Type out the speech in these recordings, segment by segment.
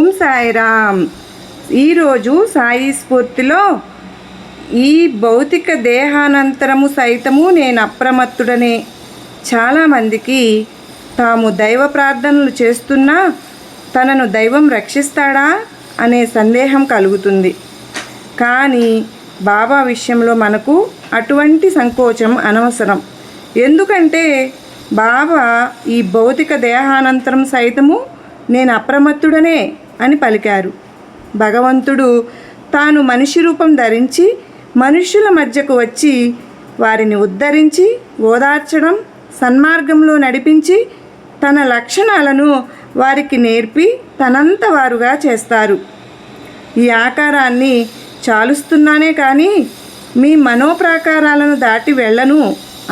ఓం సాయిరామ్. ఈరోజు సాయి స్ఫూర్తిలో ఈ భౌతిక దేహానంతరము సైతము నేను అప్రమత్తుడనే. చాలామందికి తాము దైవ ప్రార్థనలు చేస్తున్నా తనను దైవం రక్షిస్తాడా అనే సందేహం కలుగుతుంది. కానీ బాబా విషయంలో మనకు అటువంటి సంకోచం అనవసరం. ఎందుకంటే బాబా ఈ భౌతిక దేహానంతరం సైతము నేను అప్రమత్తుడనే అని పలికారు. భగవంతుడు తాను మనిషి రూపం ధరించి మనుష్యుల మధ్యకు వచ్చి వారిని ఉద్ధరించి ఓదార్చడం, సన్మార్గంలో నడిపించి తన లక్షణాలను వారికి నేర్పి తనంత వారుగా చేస్తారు. ఈ ఆకారాన్ని చాలుస్తున్నానే కానీ మీ మనోప్రాకారాలను దాటి వెళ్ళను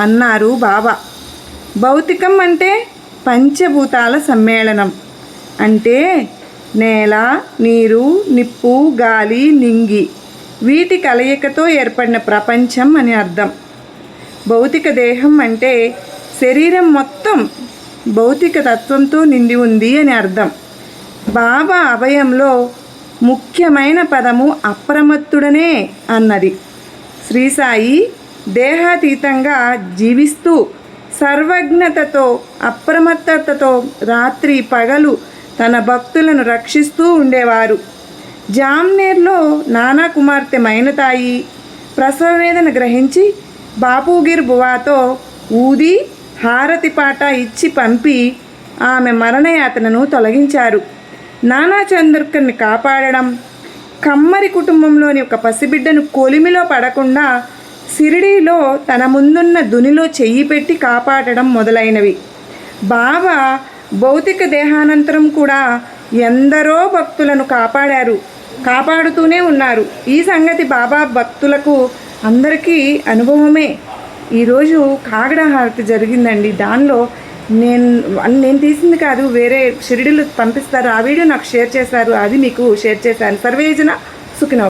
అన్నారు బాబా. భౌతికం అంటే పంచభూతాల సమ్మేళనం. అంటే నేల, నీరు, నిప్పు, గాలి, నింగి వీటి కలయికతో ఏర్పడిన ప్రపంచం అని అర్థం. భౌతిక దేహం అంటే శరీరం మొత్తం భౌతిక తత్వంతో నిండి ఉంది అని అర్థం. బాబా అభయంలో ముఖ్యమైన పదము అప్రమత్తుడనే అన్నది. శ్రీ సాయి దేహాతీతంగా జీవిస్తూ సర్వజ్ఞతతో అప్రమత్తతతో రాత్రి పగలు తన భక్తులను రక్షిస్తూ ఉండేవారు. జామ్నేర్లో నానా కుమార్తె మైనతాయి ప్రసవ వేదన గ్రహించి బాపూగిర్ బువాతో ఊది హారతి పాట ఇచ్చి పంపి ఆమె మరణయాతనను తొలగించారు. నానా చంద్రకర్ని కాపాడడం, కమ్మరి కుటుంబంలోని ఒక పసిబిడ్డను కొలిమిలో పడకుండా షిరిడీలో తన ముందున్న దునిలో చెయ్యి పెట్టి కాపాడడం మొదలైనవి. బాబా భౌతిక దేహానంతరం కూడా ఎందరో భక్తులను కాపాడుతూనే ఉన్నారు. ఈ సంగతి బాబా భక్తులకు అందరికీ అనుభవమే. ఈరోజు కాగడా హారతి జరిగిందండి. దానిలో నేను తీసింది కాదు, వేరే షిరిడీలో పంపిస్తారు. ఆ వీడియో నాకు షేర్ చేశారు, అది మీకు షేర్ చేశాను. సర్వేజన సుఖినో.